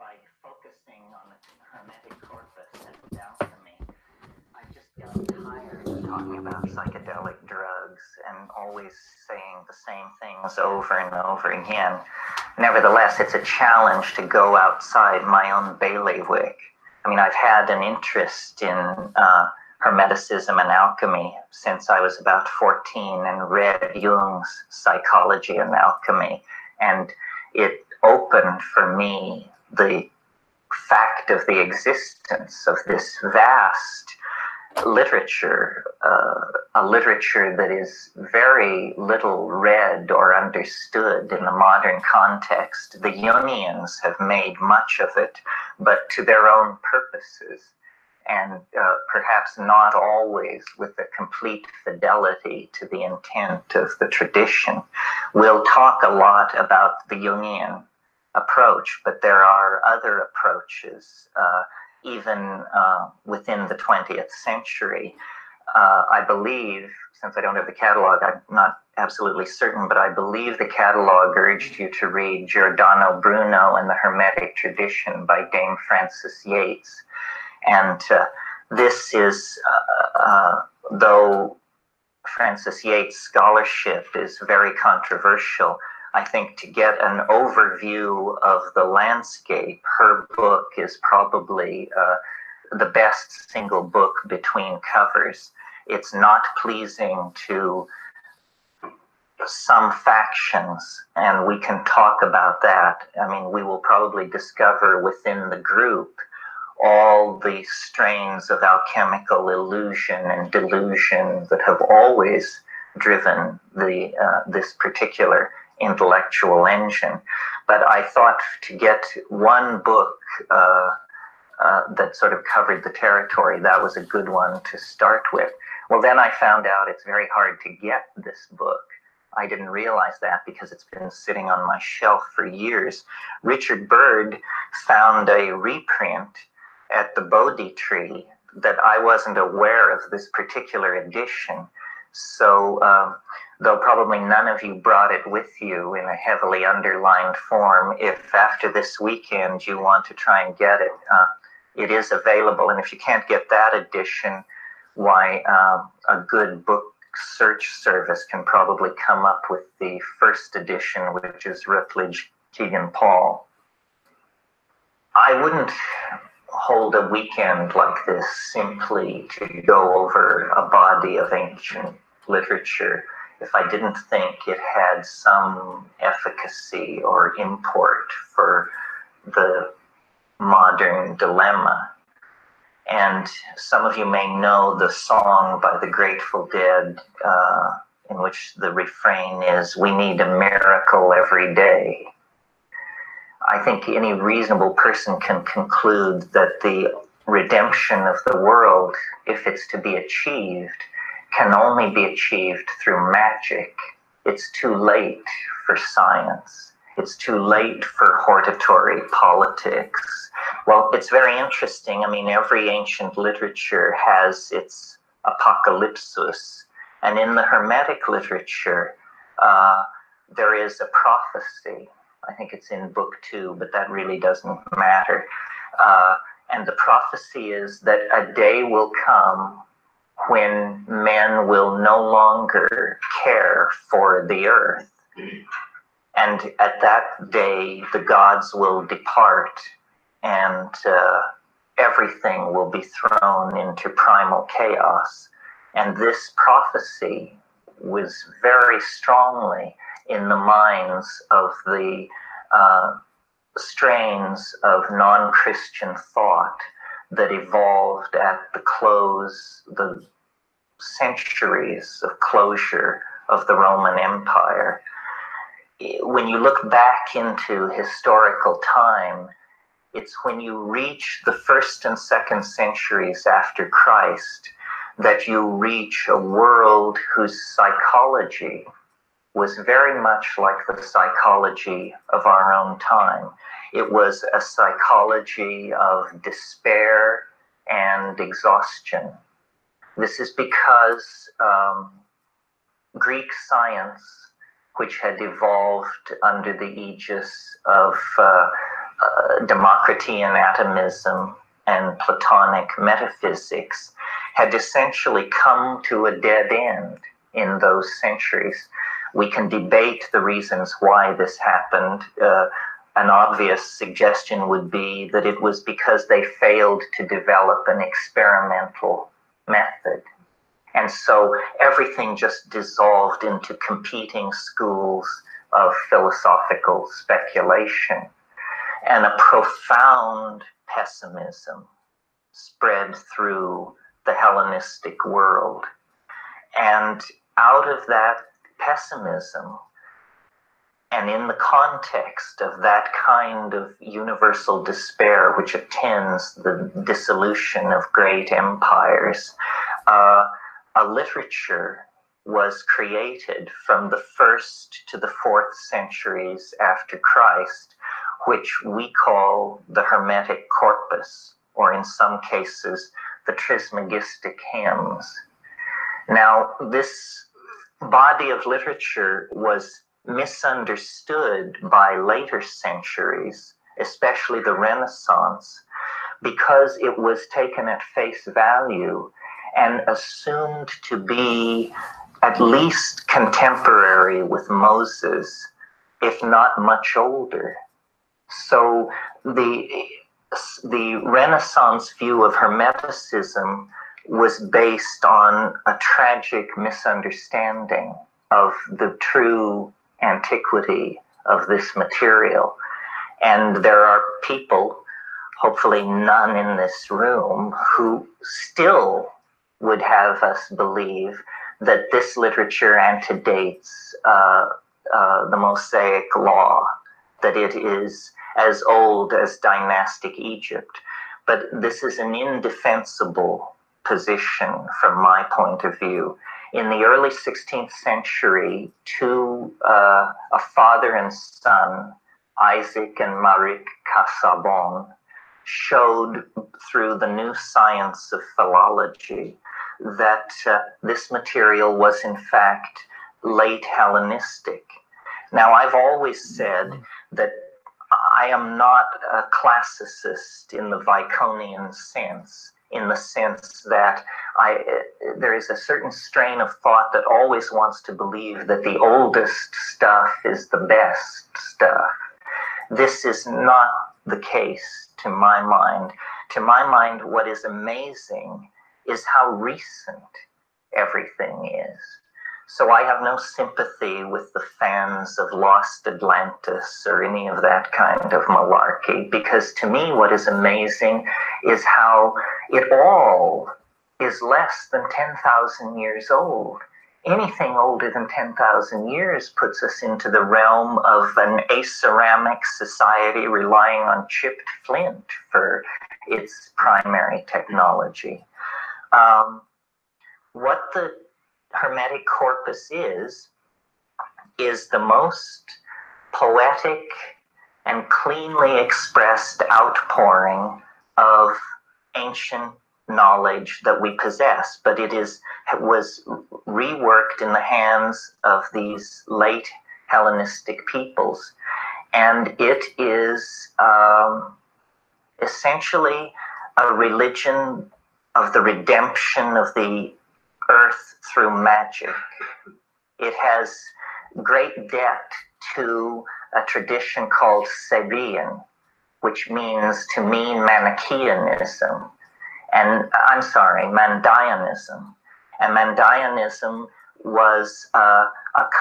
by focusing on the hermetic corpus and alchemy, I just got tired of talking about psychedelic drugs and always saying the same things over and over again. Nevertheless, it's a challenge to go outside my own bailiwick. I mean, I've had an interest in Hermeticism and alchemy since I was about 14 and read Jung's Psychology and Alchemy. And it opened for me the fact of the existence of this vast literature, a literature that is very little read or understood in the modern context. The Jungians have made much of it, but to their own purposes, and perhaps not always with a complete fidelity to the intent of the tradition. We'll talk a lot about the Jungian approach, but there are other approaches, even within the 20th century. I believe, since I don't have the catalog, I'm not absolutely certain, but I believe the catalog urged you to read Giordano Bruno and the Hermetic Tradition by Dame Frances Yates. And this is, though Frances Yates' scholarship is very controversial, I think to get an overview of the landscape, her book is probably the best single book between covers. It's not pleasing to some factions, and we can talk about that. I mean, we will probably discover within the group all the strains of alchemical illusion and delusion that have always driven this particular intellectual engine. But I thought to get one book that sort of covered the territory, that was a good one to start with. Well, then I found out it's very hard to get this book. I didn't realize that because it's been sitting on my shelf for years. Richard Byrd found a reprint at the Bodhi Tree that I wasn't aware of this particular edition. So, though probably none of you brought it with you in a heavily underlined form, if after this weekend you want to try and get it, it is available. And if you can't get that edition, why, a good book search service can probably come up with the first edition, which is Rutledge Keegan Paul. I wouldn't hold a weekend like this simply to go over a body of ancient literature if I didn't think it had some efficacy or import for the modern dilemma. And some of you may know the song by the Grateful Dead in which the refrain is, "We need a miracle every day." I think any reasonable person can conclude that the redemption of the world, if it's to be achieved, can only be achieved through magic. It's too late for science. It's too late for hortatory politics. Well, it's very interesting. I mean, every ancient literature has its apocalypsis. And in the Hermetic literature, there is a prophecy. I think it's in book 2, but that really doesn't matter. And the prophecy is that a day will come when men will no longer care for the earth. And at that day, the gods will depart and everything will be thrown into primal chaos. And this prophecy was very strongly in the minds of the strains of non-Christian thought that evolved at the centuries of closure of the Roman Empire. When you look back into historical time, it's when you reach the 1st and 2nd centuries after Christ that you reach a world whose psychology was very much like the psychology of our own time. It was a psychology of despair and exhaustion. This is because Greek science, which had evolved under the aegis of Democritean atomism and Platonic metaphysics had essentially come to a dead end in those centuries. We can debate the reasons why this happened. An obvious suggestion would be that it was because they failed to develop an experimental method. And so everything just dissolved into competing schools of philosophical speculation. And a profound pessimism spread through the Hellenistic world. And out of that pessimism, and in the context of that kind of universal despair which attends the dissolution of great empires, a literature was created from the 1st to the 4th centuries after Christ, which we call the Hermetic corpus, or in some cases, the Trismegistic hymns. Now, this body of literature was misunderstood by later centuries, especially the Renaissance, because it was taken at face value and assumed to be at least contemporary with Moses, if not much older. So the Renaissance view of Hermeticism was based on a tragic misunderstanding of the true antiquity of this material. And there are people, hopefully none in this room, who still would have us believe that this literature antedates the Mosaic law, that it is as old as dynastic Egypt. But this is an indefensible position from my point of view. In the early 16th century, a father and son, Isaac and Marik Casaubon, showed through the new science of philology that this material was in fact late Hellenistic. Now, I've always said that I am not a classicist in the Baconian sense, in the sense that there is a certain strain of thought that always wants to believe that the oldest stuff is the best stuff. This is not the case to my mind. To my mind, what is amazing is how recent everything is. So I have no sympathy with the fans of Lost Atlantis or any of that kind of malarkey, because to me what is amazing is how it all is less than 10,000 years old. Anything older than 10,000 years puts us into the realm of an aceramic society relying on chipped flint for its primary technology. What the Hermetic corpus is the most poetic and cleanly expressed outpouring of ancient knowledge that we possess, but it was reworked in the hands of these late Hellenistic peoples, and it is essentially a religion of the redemption of the earth through magic. It has great debt to a tradition called Sabian, which means to mean Manichaeanism. And I'm sorry, Mandaeanism. And Mandaeanism was a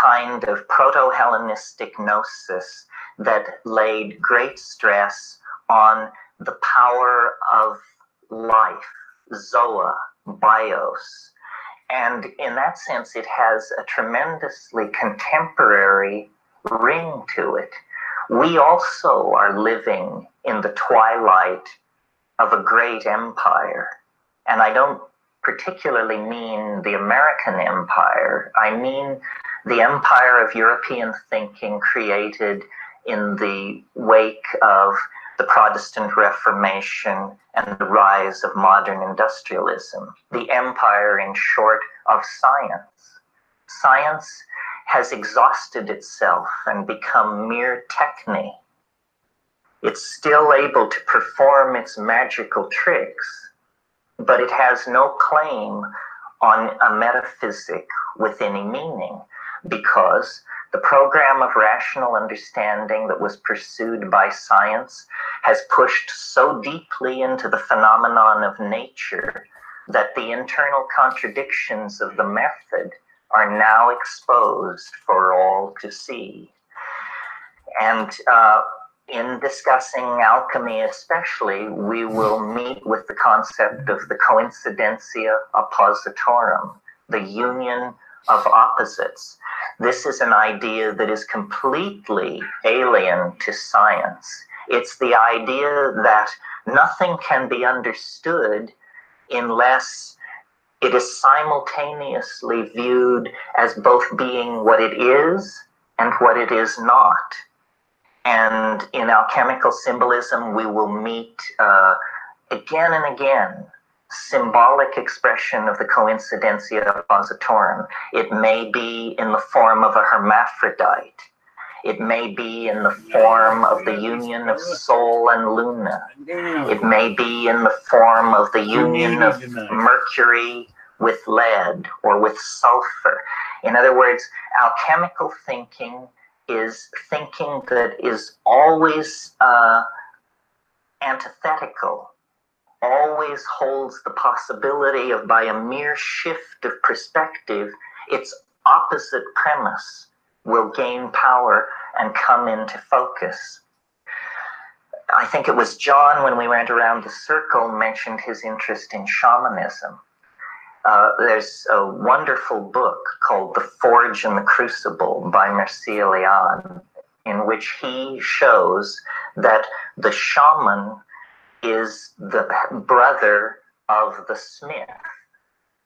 kind of proto-Hellenistic gnosis that laid great stress on the power of life, zoa, bios. And in that sense, it has a tremendously contemporary ring to it. We also are living in the twilight of a great empire. And I don't particularly mean the American empire. I mean the empire of European thinking created in the wake of the Protestant Reformation and the rise of modern industrialism. The empire, in short, of science. Science has exhausted itself and become mere techne. It's still able to perform its magical tricks, but it has no claim on a metaphysic with any meaning, because the program of rational understanding that was pursued by science has pushed so deeply into the phenomenon of nature that the internal contradictions of the method are now exposed for all to see. And in discussing alchemy especially, we will meet with the concept of the coincidentia oppositorum, the union of opposites. This is an idea that is completely alien to science. It's the idea that nothing can be understood unless it is simultaneously viewed as both being what it is and what it is not. And in alchemical symbolism, we will meet again and again symbolic expression of the coincidentia oppositorum. It may be in the form of a hermaphrodite. It may be in the form of the union of Sol and Luna. It may be in the form of the union of Mercury with lead or with sulfur. In other words, alchemical thinking is thinking that is always antithetical, always holds the possibility of, by a mere shift of perspective, its opposite premise will gain power and come into focus. I think it was John, when we went around the circle, mentioned his interest in shamanism. There's a wonderful book called The Forge and the Crucible by Mircea Eliade, in which he shows that the shaman is the brother of the smith.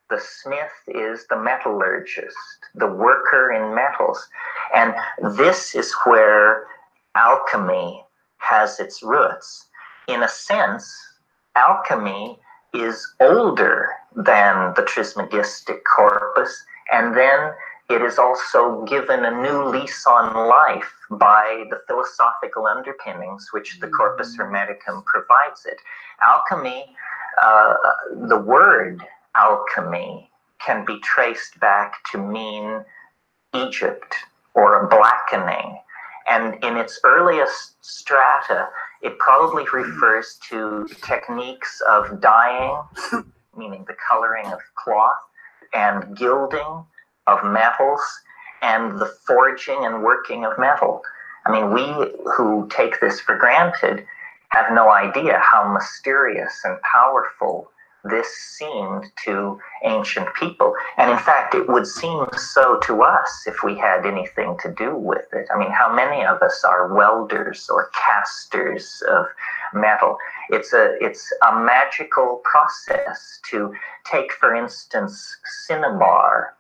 The smith is the metallurgist, the worker in metals. And this is where alchemy has its roots. In a sense, alchemy is older than the Trismegistic corpus, and then it is also given a new lease on life by the philosophical underpinnings which the Corpus Hermeticum provides it. Alchemy, the word alchemy, can be traced back to mean Egypt or a blackening. And in its earliest strata, it probably refers to techniques of dyeing, meaning the coloring of cloth, and gilding of metals, and the forging and working of metal. I mean, we who take this for granted have no idea how mysterious and powerful this seemed to ancient people. And in fact, it would seem so to us if we had anything to do with it. I mean, how many of us are welders or casters of metal? It's a magical process to take, for instance, cinnabar,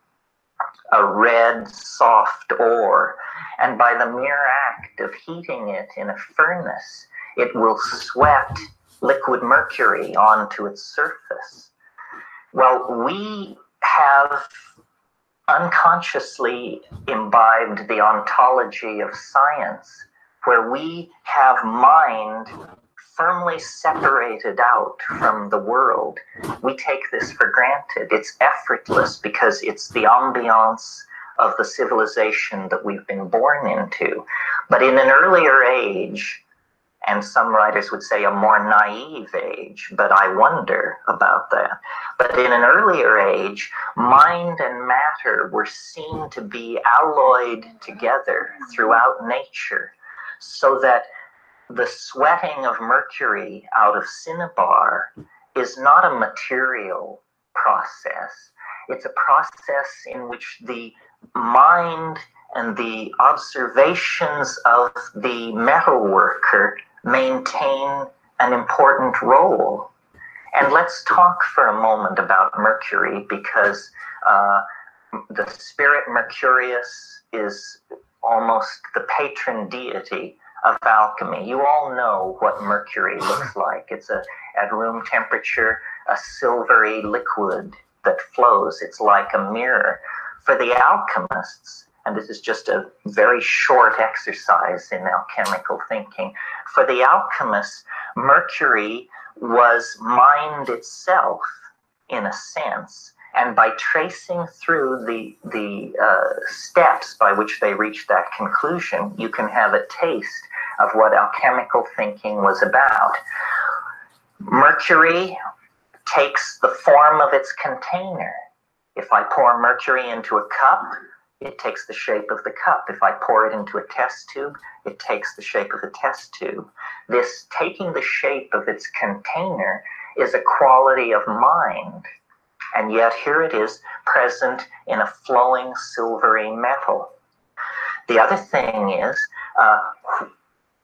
a red, soft ore, and by the mere act of heating it in a furnace, it will sweat liquid mercury onto its surface. Well, we have unconsciously imbibed the ontology of science, where we have mind firmly separated out from the world. We take this for granted. It's effortless because it's the ambiance of the civilization that we've been born into. But in an earlier age, and some writers would say a more naive age, but I wonder about that. But in an earlier age, mind and matter were seen to be alloyed together throughout nature, so that the sweating of mercury out of cinnabar is not a material process. It's a process in which the mind and the observations of the metal worker maintain an important role. And let's talk for a moment about Mercury, because the spirit Mercurius is almost the patron deity of alchemy. You all know what Mercury looks like. It's at room temperature, a silvery liquid that flows. It's like a mirror. For the alchemists, and this is just a very short exercise in alchemical thinking. For the alchemists, mercury was mind itself, in a sense, and by tracing through the steps by which they reached that conclusion, you can have a taste of what alchemical thinking was about. Mercury takes the form of its container. If I pour mercury into a cup, it takes the shape of the cup. If I pour it into a test tube, it takes the shape of a test tube. This taking the shape of its container is a quality of mind. And yet here it is present in a flowing silvery metal. The other thing is,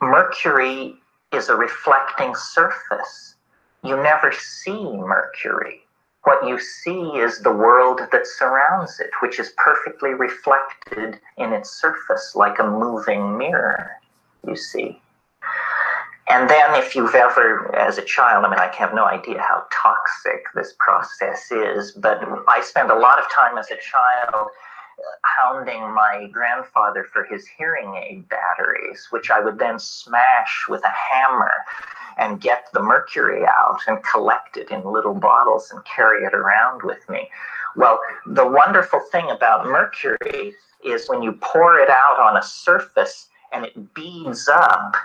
mercury is a reflecting surface. You never see mercury. What you see is the world that surrounds it, which is perfectly reflected in its surface like a moving mirror, you see. And then if you've ever, as a child, I mean, I have no idea how toxic this process is, but I spent a lot of time as a child hounding my grandfather for his hearing aid batteries, which I would then smash with a hammer and get the mercury out and collect it in little bottles and carry it around with me. Well, the wonderful thing about mercury is when you pour it out on a surface and it beads up,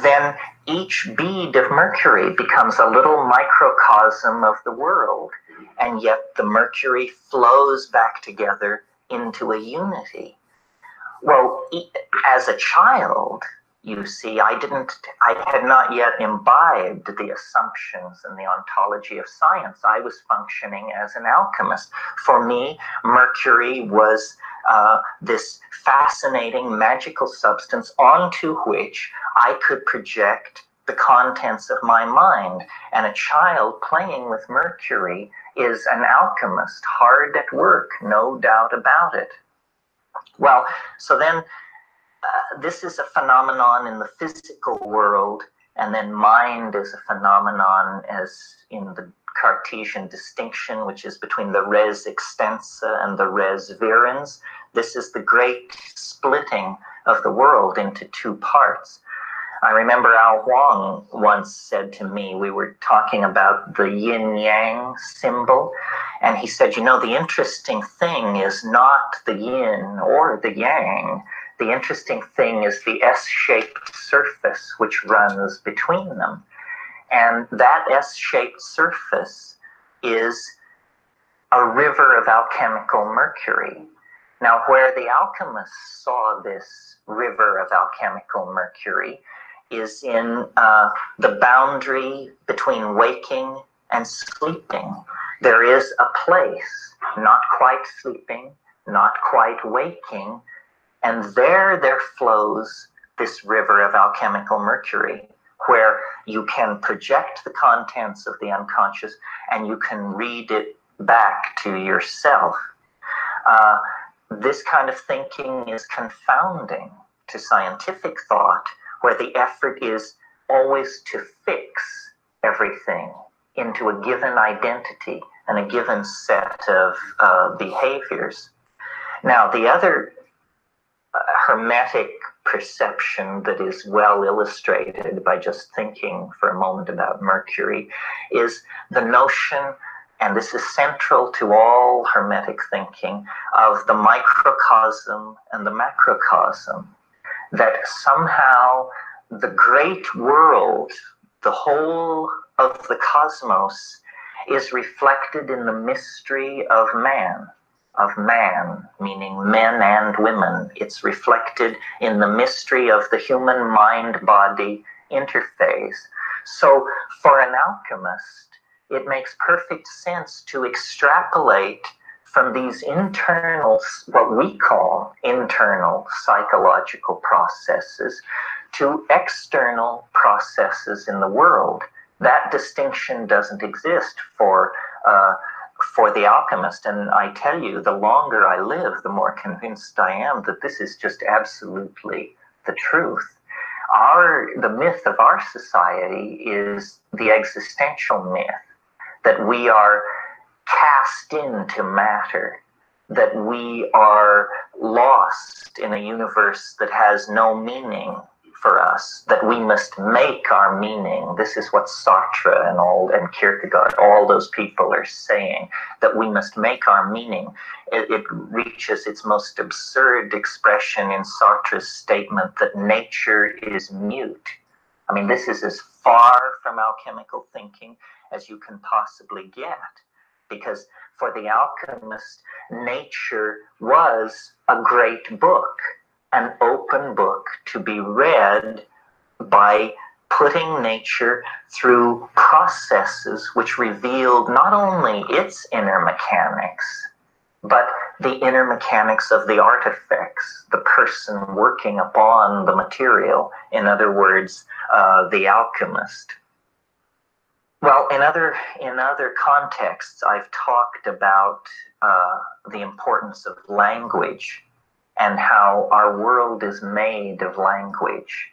then each bead of mercury becomes a little microcosm of the world, and yet the mercury flows back together into a unity. Well, as a child, you see, I had not yet imbibed the assumptions and the ontology of science. I was functioning as an alchemist. For me, mercury was this fascinating magical substance onto which I could project the contents of my mind. And a child playing with mercury is an alchemist, hard at work, no doubt about it. Well, so then this is a phenomenon in the physical world, and then mind is a phenomenon as in the Cartesian distinction, which is between the res extensa and the res virens. This is the great splitting of the world into two parts. I remember Al Huang once said to me, we were talking about the yin-yang symbol, and he said, you know, the interesting thing is not the yin or the yang. The interesting thing is the S-shaped surface which runs between them. And that S-shaped surface is a river of alchemical mercury. Now, where the alchemists saw this river of alchemical mercury is in the boundary between waking and sleeping. There is a place, not quite sleeping, not quite waking, and there flows this river of alchemical mercury, where you can project the contents of the unconscious and you can read it back to yourself. This kind of thinking is confounding to scientific thought, where the effort is always to fix everything into a given identity and a given set of behaviors. Now, the other hermetic perception that is well illustrated by just thinking for a moment about mercury is the notion, and this is central to all hermetic thinking, of the microcosm and the macrocosm, that somehow the great world, the whole of the cosmos, is reflected in the mystery of man, meaning men and women. It's reflected in the mystery of the human mind-body interface. So for an alchemist, it makes perfect sense to extrapolate from these internal, what we call internal psychological processes, to external processes in the world. That distinction doesn't exist for the alchemist. And I tell you, the longer I live, the more convinced I am that this is just absolutely the truth. The myth of our society is the existential myth, that we are cast into matter, that we are lost in a universe that has no meaning for us, that we must make our meaning. This is what Sartre and Kierkegaard, all those people are saying, that we must make our meaning. It reaches its most absurd expression in Sartre's statement that nature is mute. I mean, this is as far from alchemical thinking as you can possibly get, because for the alchemist, nature was a great book, an open book to be read by putting nature through processes which revealed not only its inner mechanics, but the inner mechanics of the artifacts, the person working upon the material, in other words, the alchemist. Well, in other contexts, I've talked about the importance of language and how our world is made of language.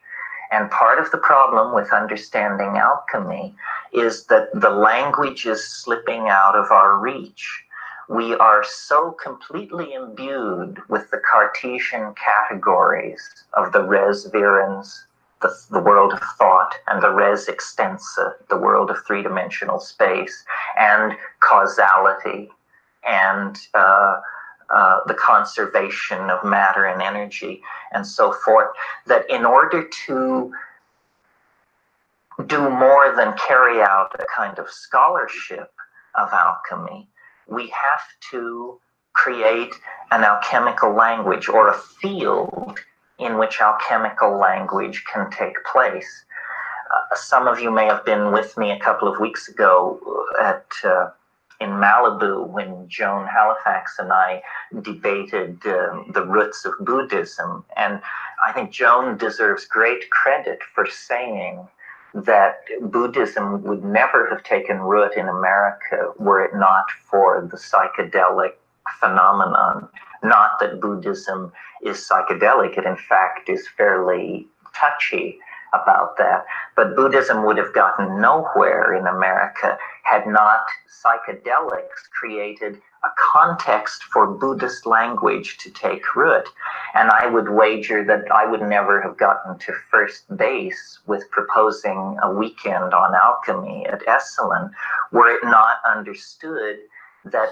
And part of the problem with understanding alchemy is that the language is slipping out of our reach. We are so completely imbued with the Cartesian categories of the res virens, the world of thought, and the res extensa, the world of three-dimensional space, and causality, and the conservation of matter and energy, and so forth, that in order to do more than carry out a kind of scholarship of alchemy, we have to create an alchemical language, or a field in which alchemical language can take place. Some of you may have been with me a couple of weeks ago in Malibu when Joan Halifax and I debated the roots of Buddhism. And I think Joan deserves great credit for saying that Buddhism would never have taken root in America were it not for the psychedelic phenomenon. Not that Buddhism is psychedelic, it in fact is fairly touchy about that, but Buddhism would have gotten nowhere in America had not psychedelics created a context for Buddhist language to take root. And I would wager that I would never have gotten to first base with proposing a weekend on alchemy at Esalen were it not understood that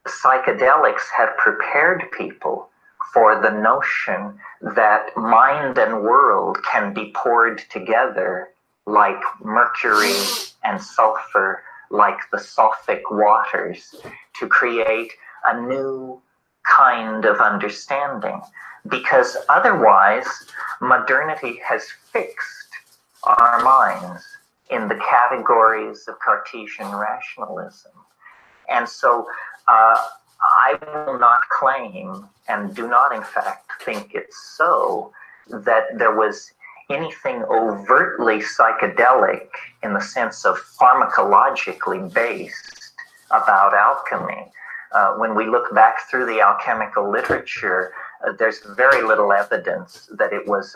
psychedelics had prepared people for the notion that mind and world can be poured together like mercury and sulfur, like the sulfic waters, to create a new kind of understanding. Because otherwise, modernity has fixed our minds in the categories of Cartesian rationalism. And so I will not claim, and do not in fact think it's so, that there was anything overtly psychedelic in the sense of pharmacologically based about alchemy. When we look back through the alchemical literature, there's very little evidence that it was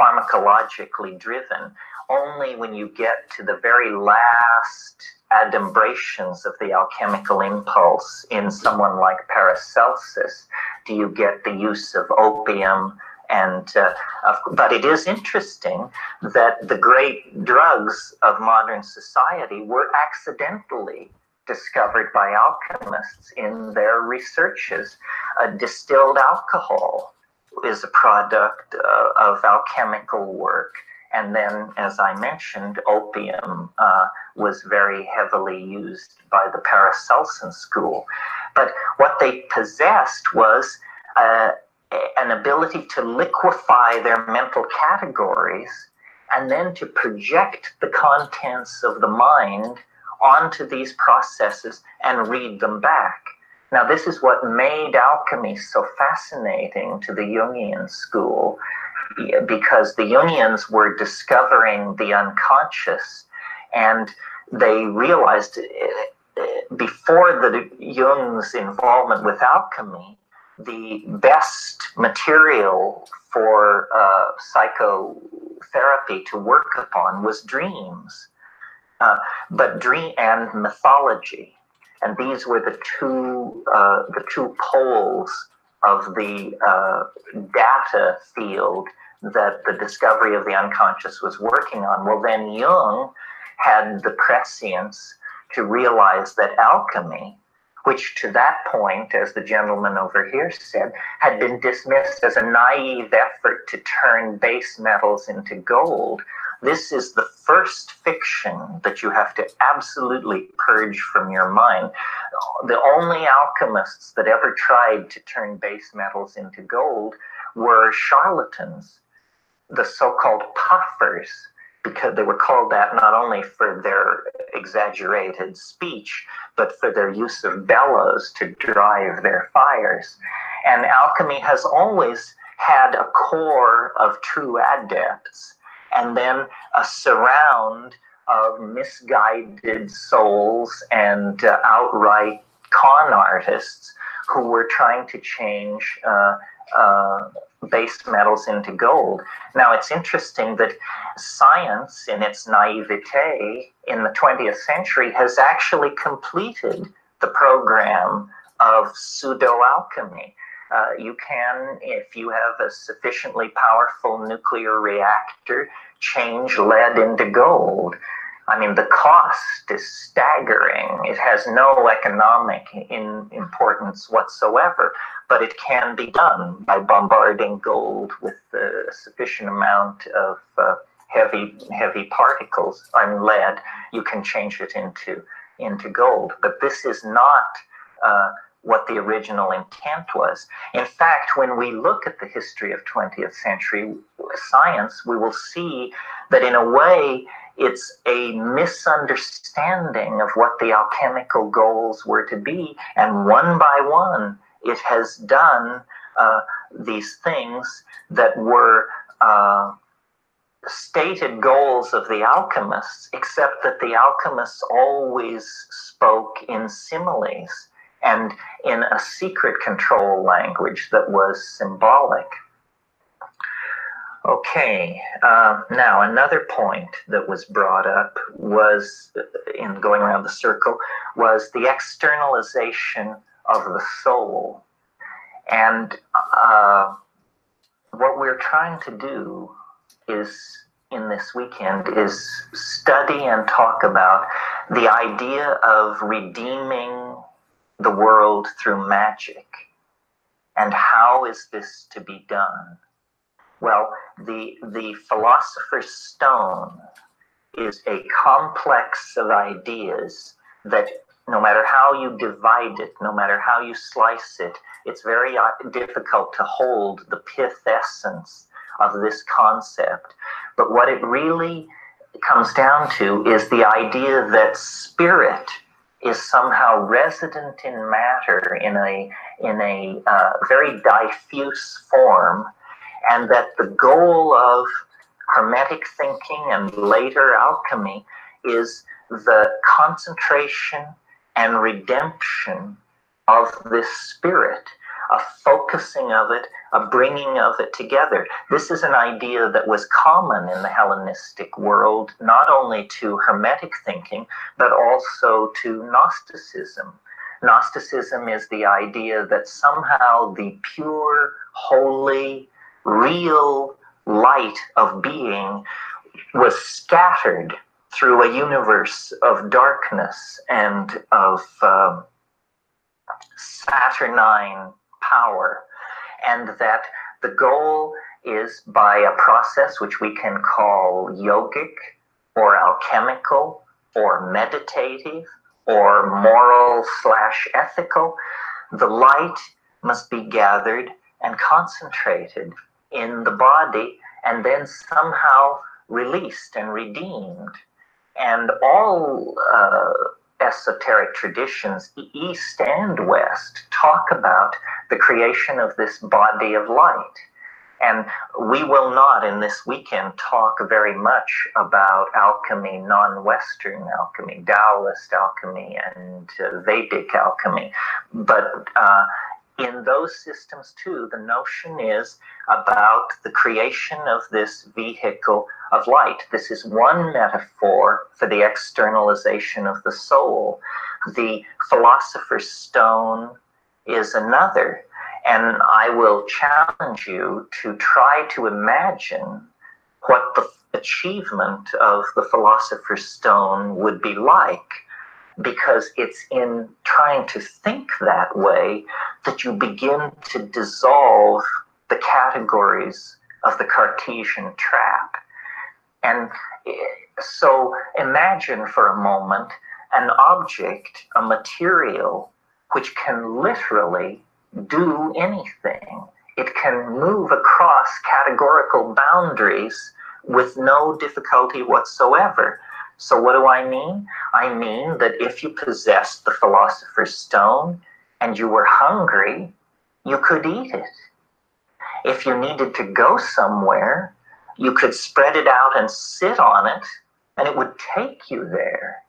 pharmacologically driven. Only when you get to the very last adumbrations of the alchemical impulse in someone like Paracelsus do you get the use of opium. And but it is interesting that the great drugs of modern society were accidentally discovered by alchemists in their researches. Distilled alcohol is a product of alchemical work. And then, as I mentioned, opium was very heavily used by the Paracelsian school. But what they possessed was an ability to liquefy their mental categories and then to project the contents of the mind onto these processes and read them back. Now, this is what made alchemy so fascinating to the Jungian school, because the Jungians were discovering the unconscious, and they realized before the Jung's involvement with alchemy, the best material for psychotherapy to work upon was dreams, but dream and mythology. And these were the two poles of the data field that the discovery of the unconscious was working on. Well, then Jung had the prescience to realize that alchemy, which to that point, as the gentleman over here said, had been dismissed as a naive effort to turn base metals into gold, this is the first fiction that you have to absolutely purge from your mind. The only alchemists that ever tried to turn base metals into gold were charlatans, the so-called puffers, because they were called that not only for their exaggerated speech, but for their use of bellows to drive their fires. And alchemy has always had a core of true adepts, and then a surround of misguided souls and outright con artists who were trying to change base metals into gold. Now, it's interesting that science, in its naivete in the 20th century, has actually completed the program of pseudo-alchemy. You can, if you have a sufficiently powerful nuclear reactor, change lead into gold. I mean, the cost is staggering. It has no economic importance whatsoever, but it can be done by bombarding gold with a sufficient amount of heavy particles on lead. You can change it into gold. But this is not what the original intent was. In fact, when we look at the history of 20th century science, we will see that in a way, it's a misunderstanding of what the alchemical goals were to be, and one by one, it has done these things that were stated goals of the alchemists, except that the alchemists always spoke in similes and in a secret control language that was symbolic. Okay, now another point that was brought up was, in going around the circle, was the externalization of the soul. And what we're trying to do is, in this weekend, is study and talk about the idea of redeeming the world through magic. And how is this to be done? Well, the philosopher's stone is a complex of ideas that no matter how you divide it, no matter how you slice it, it's very difficult to hold the pith essence of this concept. But what it really comes down to is the idea that spirit is somehow resident in matter in a very diffuse form, and that the goal of Hermetic thinking and later alchemy is the concentration and redemption of this spirit, a focusing of it, a bringing of it together. This is an idea that was common in the Hellenistic world, not only to Hermetic thinking, but also to Gnosticism. Gnosticism is the idea that somehow the pure, holy, real light of being was scattered through a universe of darkness and of saturnine power, and that the goal is, by a process which we can call yogic or alchemical or meditative or moral/ethical, the light must be gathered and concentrated in the body and then somehow released and redeemed. And all esoteric traditions, East and West, talk about the creation of this body of light. And we will not in this weekend talk very much about alchemy, non-Western alchemy, Taoist alchemy, and Vedic alchemy. But in those systems too, the notion is about the creation of this vehicle of light. This is one metaphor for the externalization of the soul. The philosopher's stone is another. And I will challenge you to try to imagine what the achievement of the philosopher's stone would be like, because it's in trying to think that way that you begin to dissolve the categories of the Cartesian trap. And so imagine for a moment an object, a material, which can literally do anything. It can move across categorical boundaries with no difficulty whatsoever. So what do I mean? I mean that if you possessed the philosopher's stone and you were hungry, you could eat it. If you needed to go somewhere, you could spread it out and sit on it, and it would take you there.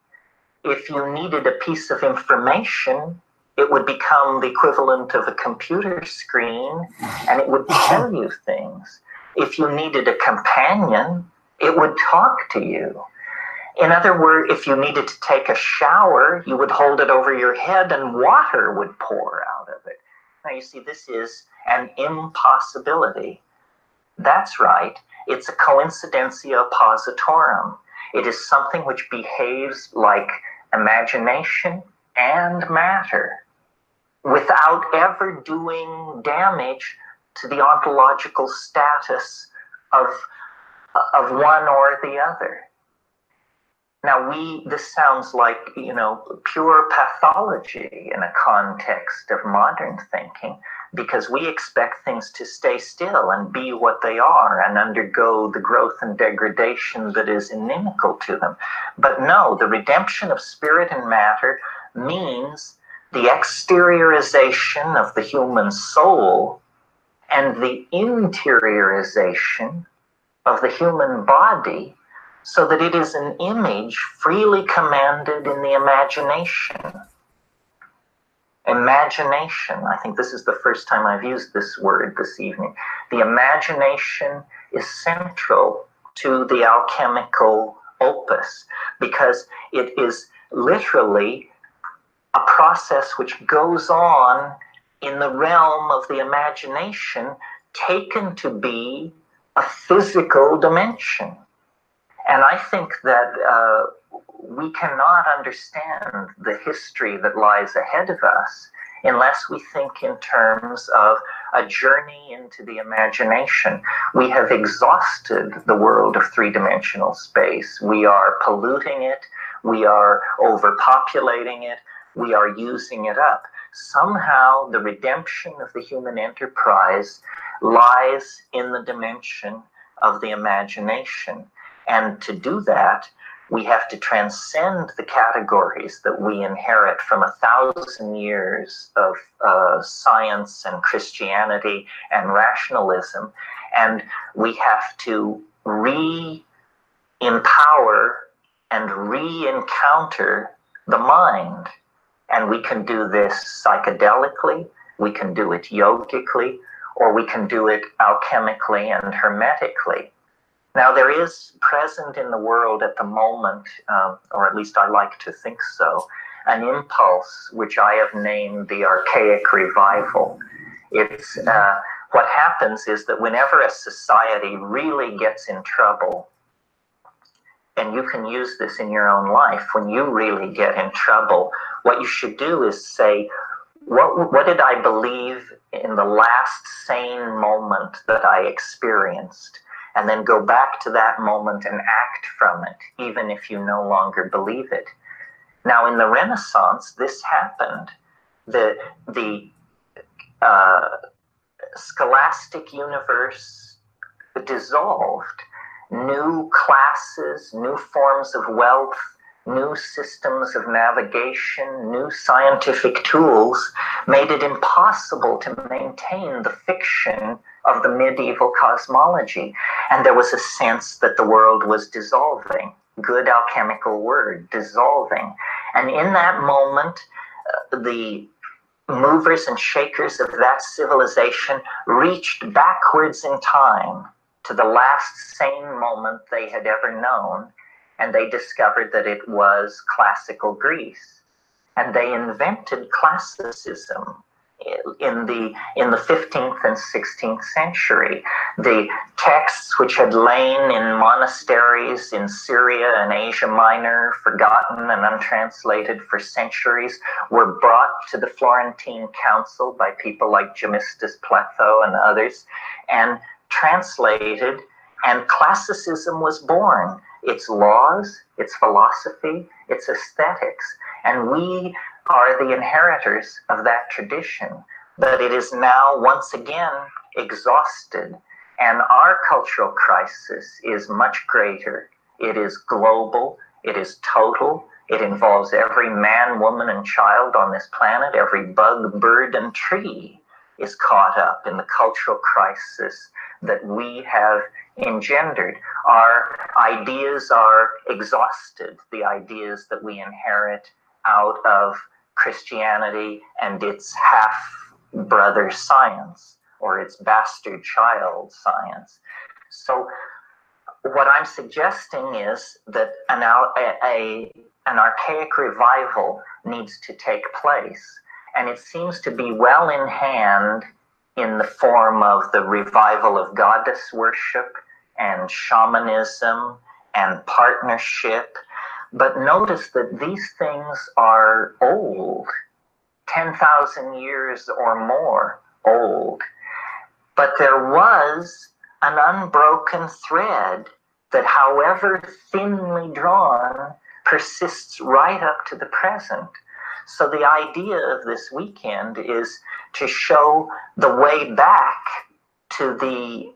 If you needed a piece of information, it would become the equivalent of a computer screen, and it would tell you things. If you needed a companion, it would talk to you. In other words, if you needed to take a shower, you would hold it over your head and water would pour out of it. Now you see, this is an impossibility. That's right. It's a coincidentia positorum. It is something which behaves like imagination and matter without ever doing damage to the ontological status of one or the other. Now this sounds like, pure pathology in a context of modern thinking, because we expect things to stay still and be what they are and undergo the growth and degradation that is inimical to them. But no, the redemption of spirit and matter means the exteriorization of the human soul and the interiorization of the human body, so that it is an image freely commanded in the imagination. Imagination, I think this is the first time I've used this word this evening. The imagination is central to the alchemical opus, because it is literally a process which goes on in the realm of the imagination, taken to be a physical dimension. And I think that we cannot understand the history that lies ahead of us unless we think in terms of a journey into the imagination. We have exhausted the world of three-dimensional space. We are polluting it. We are overpopulating it. We are using it up. Somehow the redemption of the human enterprise lies in the dimension of the imagination. And to do that, we have to transcend the categories that we inherit from 1,000 years of science and Christianity and rationalism. And we have to re-empower and re-encounter the mind. And we can do this psychedelically, we can do it yogically, or we can do it alchemically and hermetically. Now, there is present in the world at the moment, or at least I like to think so, an impulse which I have named the archaic revival. It's what happens is that whenever a society really gets in trouble, and you can use this in your own life, when you really get in trouble, what you should do is say, what did I believe in the last sane moment that I experienced? And then go back to that moment and act from it, even if you no longer believe it. Now, in the Renaissance, this happened. The scholastic universe dissolved. New classes, new forms of wealth, new systems of navigation, new scientific tools made it impossible to maintain the fiction of the medieval cosmology. And there was a sense that the world was dissolving. Good alchemical word, dissolving. And in that moment, the movers and shakers of that civilization reached backwards in time to the last sane moment they had ever known, and they discovered that it was classical Greece. and they invented classicism in the 15th and 16th century. The texts which had lain in monasteries in Syria and Asia Minor, forgotten and untranslated for centuries, were brought to the Florentine Council by people like Gemistus Pletho and others, and translated, and classicism was born. Its laws, its philosophy, its aesthetics, and we are the inheritors of that tradition. But it is now once again exhausted, and our cultural crisis is much greater. It is global, it is total, it involves every man, woman, and child on this planet. Every bug, bird, and tree is caught up in the cultural crisis that we have engendered. Our ideas are exhausted, the ideas that we inherit out of Christianity and its half-brother science, or its bastard child science. So what I'm suggesting is that an archaic revival needs to take place, and it seems to be well in hand in the form of the revival of goddess worship and shamanism and partnership. But notice that these things are old, 10,000 years or more old. But there was an unbroken thread that, however thinly drawn, persists right up to the present. So the idea of this weekend is to show the way back to the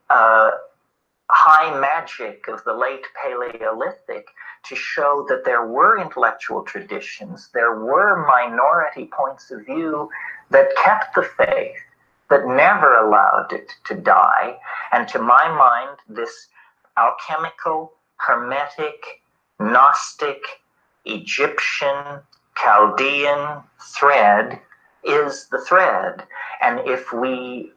high magic of the late Paleolithic, to show that there were intellectual traditions, there were minority points of view that kept the faith, that never allowed it to die. And to my mind, this alchemical, hermetic, Gnostic, Egyptian, Chaldean thread is the thread. And if we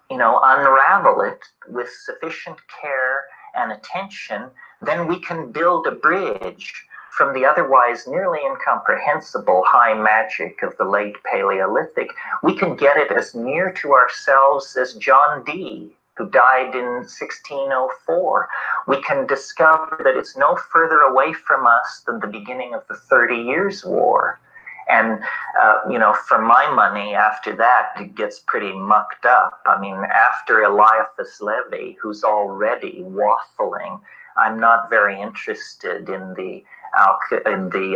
unravel it with sufficient care and attention, then we can build a bridge from the otherwise nearly incomprehensible high magic of the late Paleolithic. We can get it as near to ourselves as John Dee, who died in 1604. We can discover that it's no further away from us than the beginning of the 30 Years' War. And, for my money, after that, it gets pretty mucked up. I mean, after Eliphas Levi, who's already waffling, I'm not very interested in the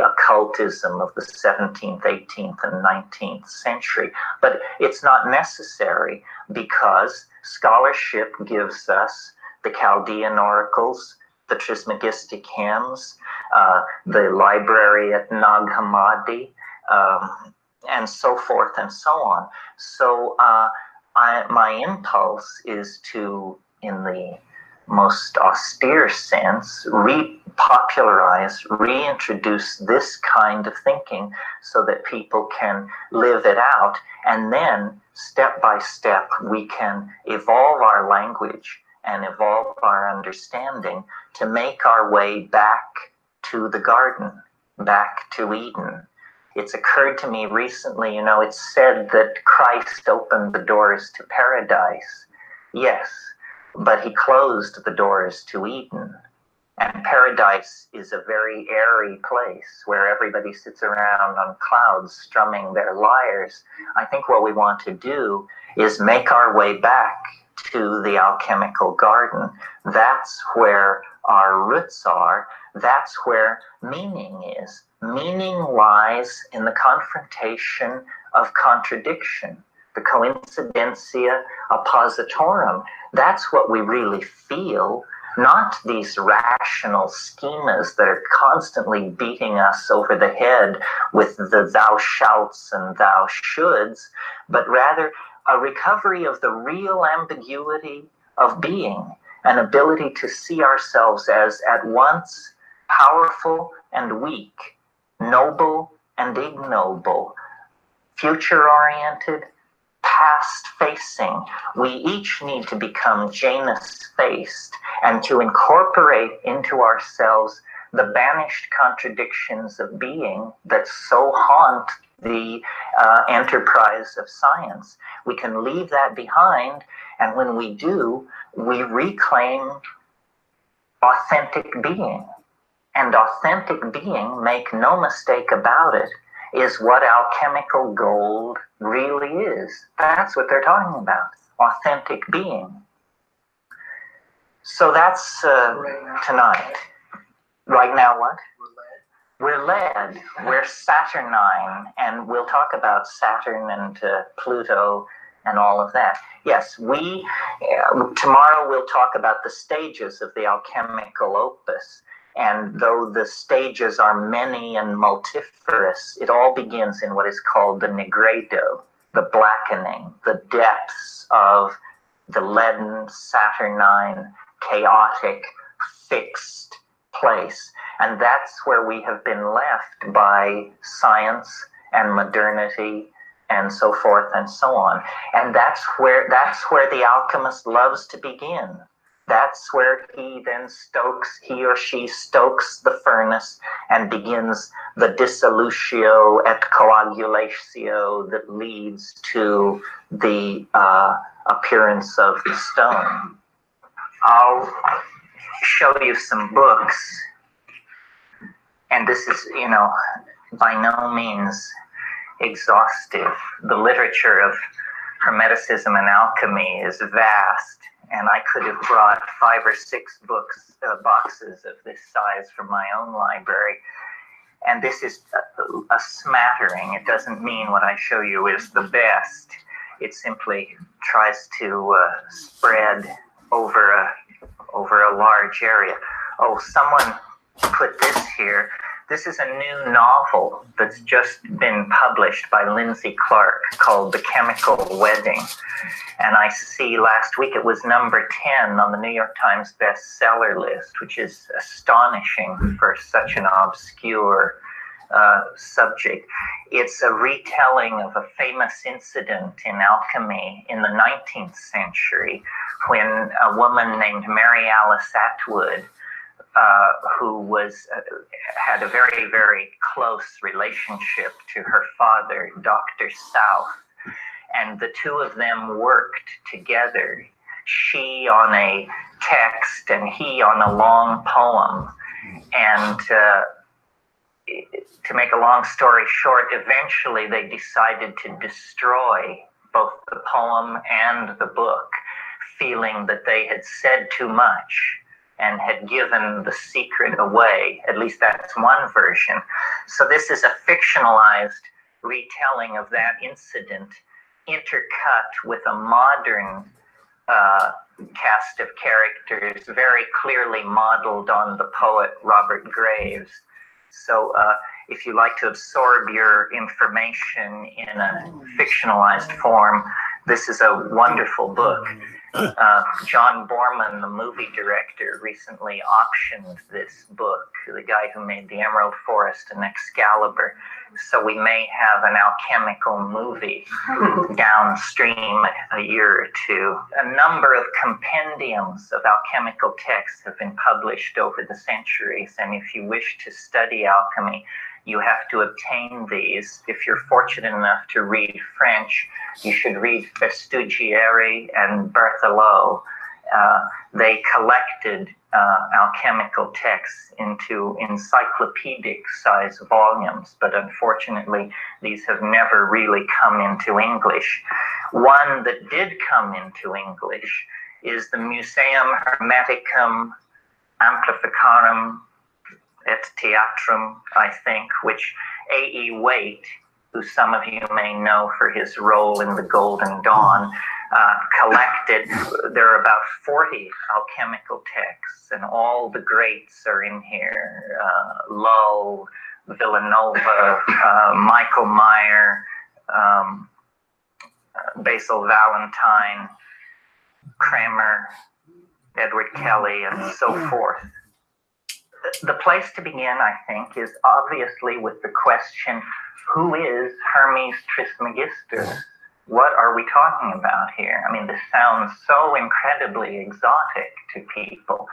occultism of the 17th, 18th, and 19th century. But it's not necessary, because scholarship gives us the Chaldean oracles, the Trismegistic hymns, the library at Nag Hammadi, and so forth and so on. So my impulse is to, in the most austere sense, repopularize, reintroduce this kind of thinking so that people can live it out. And then, step by step, we can evolve our language and evolve our understanding to make our way back to the garden, back to Eden. It's occurred to me recently, it's said that Christ opened the doors to paradise. Yes, but he closed the doors to Eden. And paradise is a very airy place where everybody sits around on clouds strumming their lyres. I think what we want to do is make our way back to the alchemical garden. That's where our roots are. That's where meaning is. Meaning lies in the confrontation of contradiction, the coincidentia oppositorum. That's what we really feel, not these rational schemas that are constantly beating us over the head with the thou shalts and thou shoulds, but rather a recovery of the real ambiguity of being, an ability to see ourselves as at once powerful and weak, noble and ignoble, future-oriented, past-facing. We each need to become Janus-faced and to incorporate into ourselves the banished contradictions of being that so haunt the enterprise of science. We can leave that behind, and when we do, we reclaim authentic being. And authentic being, make no mistake about it, is what alchemical gold really is. That's what they're talking about, authentic being. So that's tonight. Right now what? We're led. We're Saturnine, and we'll talk about Saturn and Pluto and all of that. Yes, tomorrow we'll talk about the stages of the alchemical opus. And though the stages are many and multifarious, it all begins in what is called the nigredo, the blackening, the depths of the leaden, saturnine, chaotic, fixed place. And that's where we have been left by science and modernity and so forth and so on. And that's where the alchemist loves to begin. That's where he or she stokes the furnace and begins the dissolution et coagulatio that leads to the appearance of the stone. I'll show you some books, and this is, by no means exhaustive. The literature of Hermeticism and alchemy is vast, and I could have brought 5 or 6 boxes of this size from my own library. And this is a smattering. It doesn't mean what I show you is the best. It simply tries to spread over a large area. Oh, someone put this here. This is a new novel that's just been published by Lindsay Clark called The Chemical Wedding. And I see last week it was number 10 on the New York Times bestseller list, which is astonishing for such an obscure subject. It's a retelling of a famous incident in alchemy in the 19th century when a woman named Mary Alice Atwood, who had a very, very close relationship to her father, Dr. South, and the two of them worked together, she on a text and he on a long poem. And to make a long story short, eventually they decided to destroy both the poem and the book, feeling that they had said too much and had given the secret away. At least that's one version. So this is a fictionalized retelling of that incident, intercut with a modern cast of characters, very clearly modeled on the poet Robert Graves. So if you like to absorb your information in a fictionalized form, this is a wonderful book. John Borman, the movie director, recently optioned this book, the guy who made The Emerald Forest and Excalibur. So we may have an alchemical movie downstream a year or two. A number of compendiums of alchemical texts have been published over the centuries, and if you wish to study alchemy, you have to obtain these. If you're fortunate enough to read French, you should read Festugieri and Berthelot. They collected alchemical texts into encyclopedic size volumes, but unfortunately, these have never really come into English. One that did come into English is the Museum Hermeticum Amplificarum et Theatrum, I think, which A.E. Waite, who some of you may know for his role in the Golden Dawn, collected. There are about 40 alchemical texts, and all the greats are in here. Lull, Villanova, Michael Meyer, Basil Valentine, Kramer, Edward Kelly, and so forth. The place to begin, I think, is obviously with the question, who is Hermes Trismegistus? What are we talking about here? I mean, this sounds so incredibly exotic to people.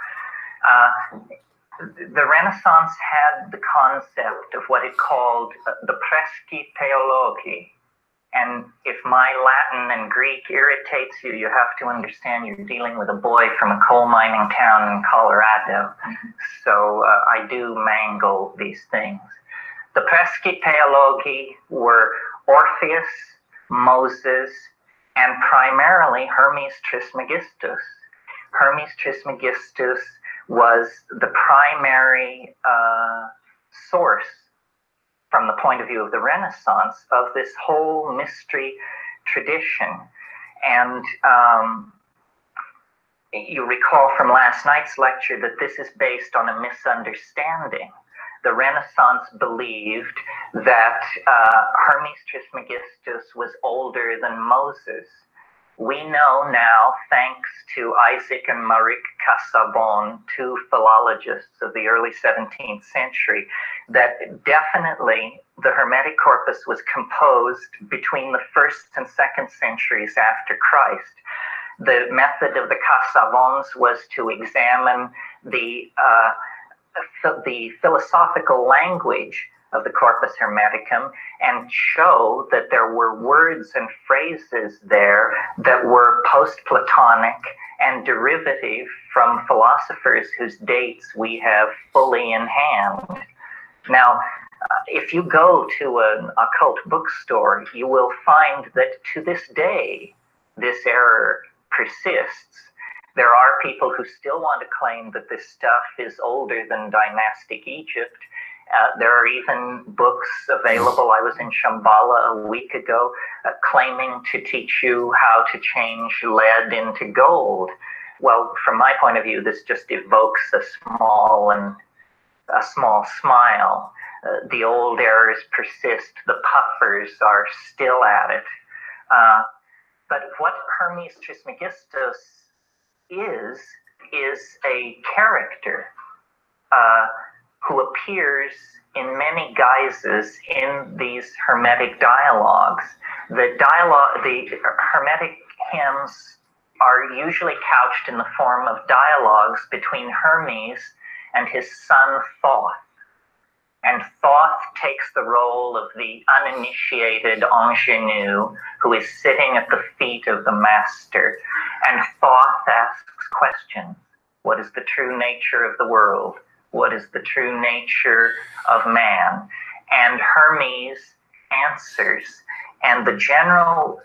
The Renaissance had the concept of what it called the presci theologi. And if my Latin and Greek irritates you, you have to understand you're dealing with a boy from a coal mining town in Colorado. So I do mangle these things. The presci theologi were Orpheus, Moses, and primarily Hermes Trismegistus. Hermes Trismegistus was the primary source from the point of view of the Renaissance of this whole mystery tradition. And you recall from last night's lecture that this is based on a misunderstanding. The Renaissance believed that Hermes Trismegistus was older than Moses. We know now, thanks to Isaac and Marie Casaubon, two philologists of the early 17th century, that definitely the Hermetic corpus was composed between the 1st and 2nd centuries after Christ. The method of the Casaubons was to examine the philosophical language of the Corpus Hermeticum and show that there were words and phrases there that were post-Platonic and derivative from philosophers whose dates we have fully in hand. Now, if you go to an occult bookstore, you will find that to this day, this error persists. There are people who still want to claim that this stuff is older than dynastic Egypt. There are even books available. I was in Shambhala a week ago claiming to teach you how to change lead into gold. Well, from my point of view, this just evokes a small smile. The old errors persist. The puffers are still at it. But what Hermes Trismegistus is a character who appears in many guises in these Hermetic dialogues. The Hermetic hymns are usually couched in the form of dialogues between Hermes and his son Thoth. And Thoth takes the role of the uninitiated ingenue who is sitting at the feet of the master. And Thoth asks questions. What is the true nature of the world? What is the true nature of man? And Hermes answers. And the general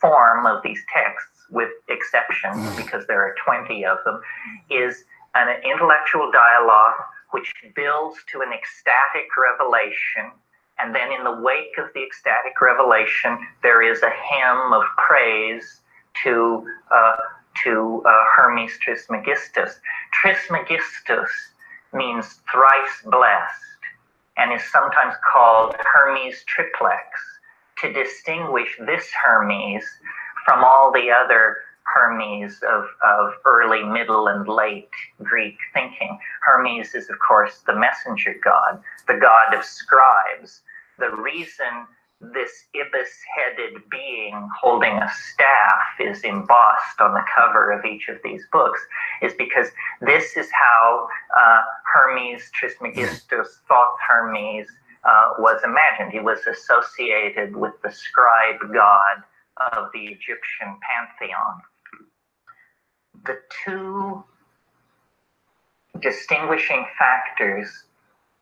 form of these texts, with exceptions, because there are 20 of them, is an intellectual dialogue which builds to an ecstatic revelation. And then in the wake of the ecstatic revelation, there is a hymn of praise to Hermes Trismegistus. Trismegistus means thrice blessed and is sometimes called Hermes triplex to distinguish this Hermes from all the other Hermes of early, middle, and late Greek thinking. Hermes is, of course, the messenger god, the god of scribes. The reason this ibis-headed being holding a staff is embossed on the cover of each of these books is because this is how Hermes Trismegistus, Thoth Hermes, was imagined. He was associated with the scribe god of the Egyptian pantheon. The two distinguishing factors,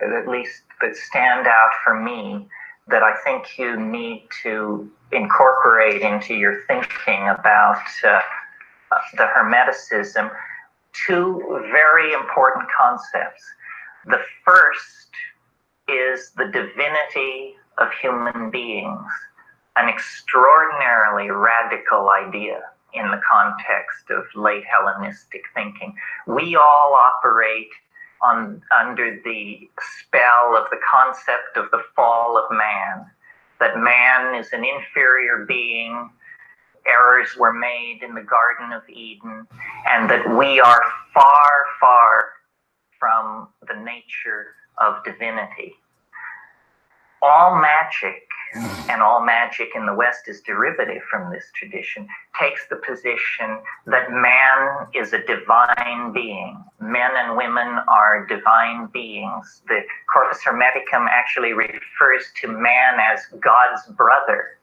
at least that stand out for me, that I think you need to incorporate into your thinking about the Hermeticism, two very important concepts. The first is the divinity of human beings, an extraordinarily radical idea in the context of late Hellenistic thinking. We all operate under the spell of the concept of the fall of man, that man is an inferior being, errors were made in the Garden of Eden, and that we are far, far from the nature of divinity. All magic and all magic in the West is derivative from this tradition, takes the position that man is a divine being. Men and women are divine beings. The Corpus Hermeticum actually refers to man as God's brother.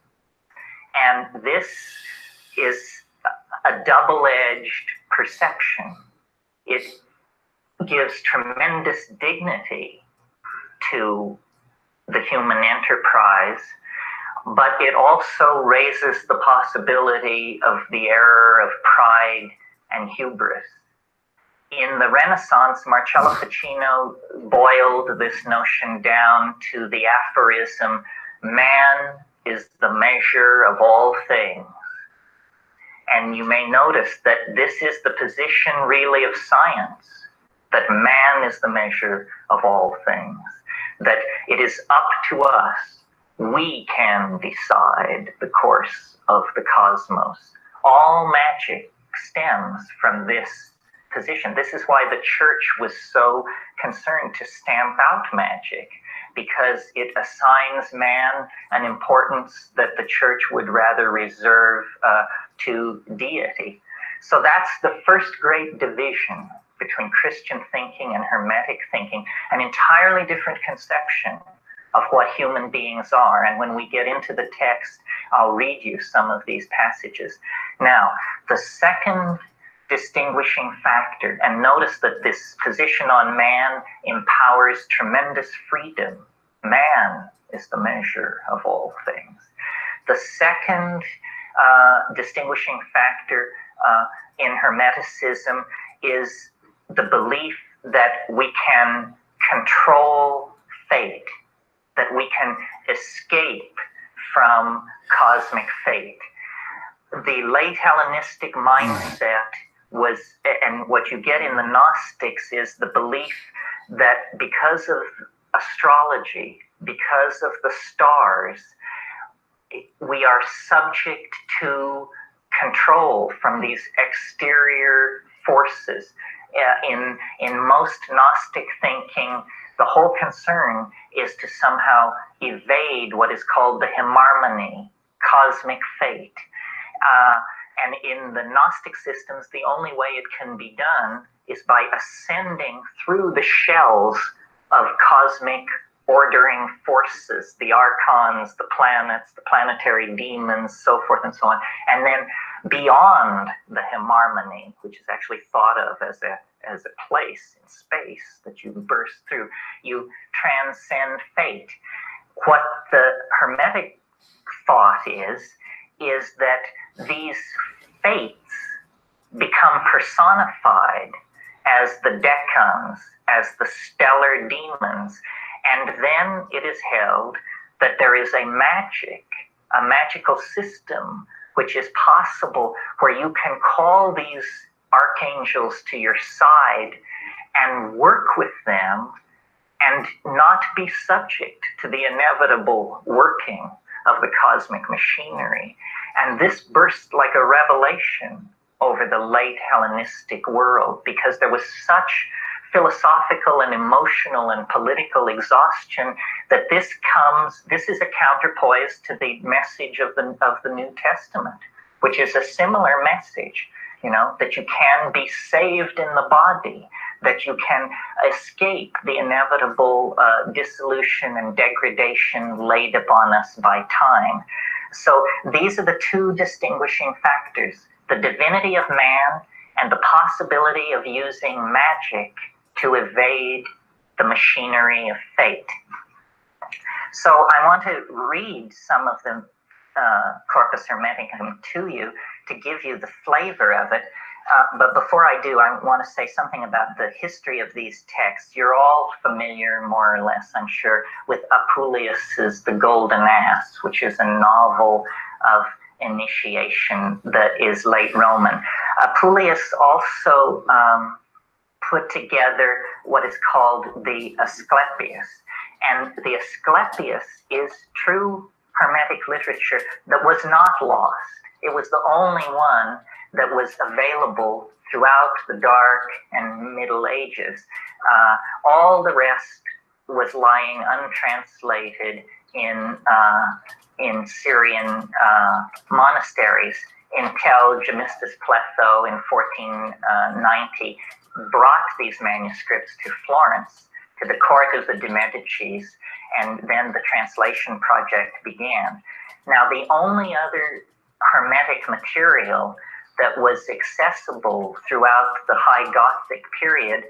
And this is a double-edged perception. It gives tremendous dignity to the human enterprise, but it also raises the possibility of the error of pride and hubris. In the Renaissance, Marcello Ficino boiled this notion down to the aphorism, man is the measure of all things. And you may notice that this is the position really of science, that man is the measure of all things, that it is up to us. We can decide the course of the cosmos. All magic stems from this position. This is why the church was so concerned to stamp out magic, because it assigns man an importance that the church would rather reserve to deity. So that's the first great division between Christian thinking and Hermetic thinking, an entirely different conception of what human beings are. And when we get into the text, I'll read you some of these passages. Now, the second distinguishing factor, and notice that this position on man empowers tremendous freedom. Man is the measure of all things. The second distinguishing factor in Hermeticism is the belief that we can control fate, that we can escape from cosmic fate. The late Hellenistic mindset was, and what you get in the Gnostics is the belief that because of astrology, because of the stars, we are subject to control from these exterior forces. In most Gnostic thinking, the whole concern is to somehow evade what is called the hymarmony, cosmic fate. And in the Gnostic systems, the only way it can be done is by ascending through the shells of cosmic ordering forces, the archons, the planets, the planetary demons, so forth and so on. And then beyond the hymarmony, which is actually thought of as a place in space that you burst through, you transcend fate. What the Hermetic thought is that these fates become personified as the decans, as the stellar demons, and then it is held that there is a magical system which is possible where you can call these archangels to your side and work with them and not be subject to the inevitable working of the cosmic machinery. And this burst like a revelation over the late Hellenistic world, because there was such philosophical and emotional and political exhaustion that this is a counterpoise to the message of the New Testament, which is a similar message, that you can be saved in the body, that you can escape the inevitable dissolution and degradation laid upon us by time. So these are the two distinguishing factors, the divinity of man and the possibility of using magic to evade the machinery of fate. So I want to read some of the Corpus Hermeticum to you to give you the flavor of it. But before I do, I want to say something about the history of these texts. You're all familiar, more or less, I'm sure, with Apuleius's The Golden Ass, which is a novel of initiation that is late Roman. Apuleius also put together what is called the Asclepius. And the Asclepius is true Hermetic literature that was not lost. It was the only one that was available throughout the Dark and Middle Ages. All the rest was lying untranslated in Syrian monasteries until Gemistus Pletho in 1490 brought these manuscripts to Florence, to the court of the de Medicis, and then the translation project began. Now, the only other Hermetic material that was accessible throughout the High Gothic period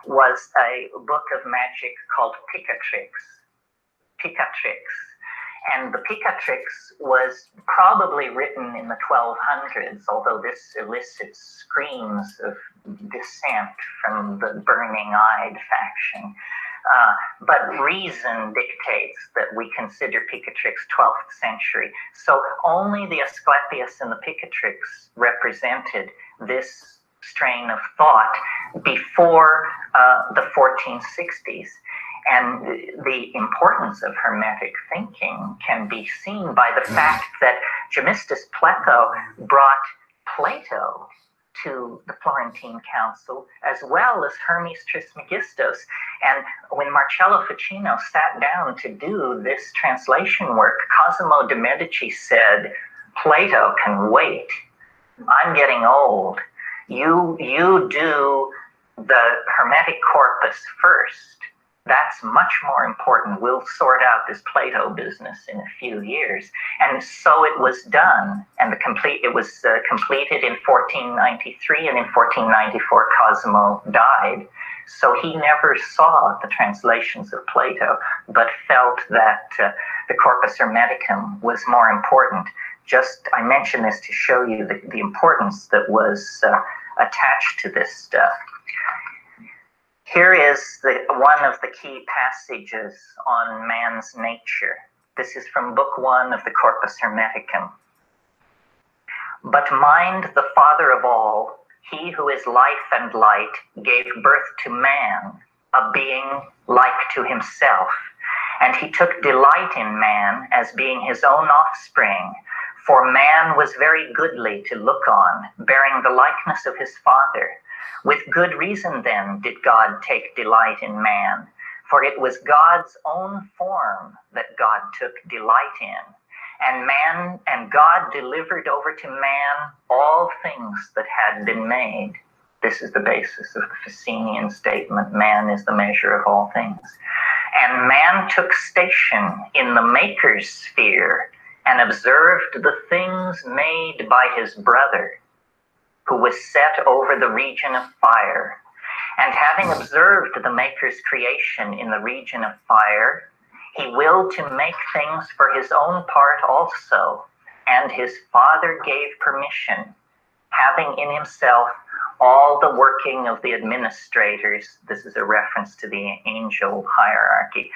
was a book of magic called Picatrix. And the Picatrix was probably written in the 1200s, although this elicits screams of dissent from the burning-eyed faction. But reason dictates that we consider Picatrix 12th century. So only the Asclepius and the Picatrix represented this strain of thought before the 1460s. And the importance of Hermetic thinking can be seen by the fact that Gemistus Pletho brought Plato to the Florentine Council, as well as Hermes Trismegistus. And when Marcello Ficino sat down to do this translation work, Cosimo de' Medici said, "Plato can wait. I'm getting old. You do the Hermetic corpus first. That's much more important. We'll sort out this Plato business in a few years." And so it was done. And it was completed in 1493, and in 1494 Cosimo died. So he never saw the translations of Plato, but felt that the Corpus Hermeticum was more important. I mention this to show you the importance that was attached to this stuff. Here is one of the key passages on man's nature. This is from Book 1 of the Corpus Hermeticum. "But mind the Father of all, he who is life and light, gave birth to man, a being like to himself. And he took delight in man as being his own offspring. For man was very goodly to look on, bearing the likeness of his Father. With good reason then did God take delight in man, for it was God's own form that God took delight in. And God delivered over to man all things that had been made." This is the basis of the Ficenian statement, man is the measure of all things. "And man took station in the Maker's sphere, and observed the things made by his brother, who was set over the region of fire. And having observed the Maker's creation in the region of fire, he willed to make things for his own part also, and his Father gave permission, having in himself all the working of the administrators." This is a reference to the angel hierarchy.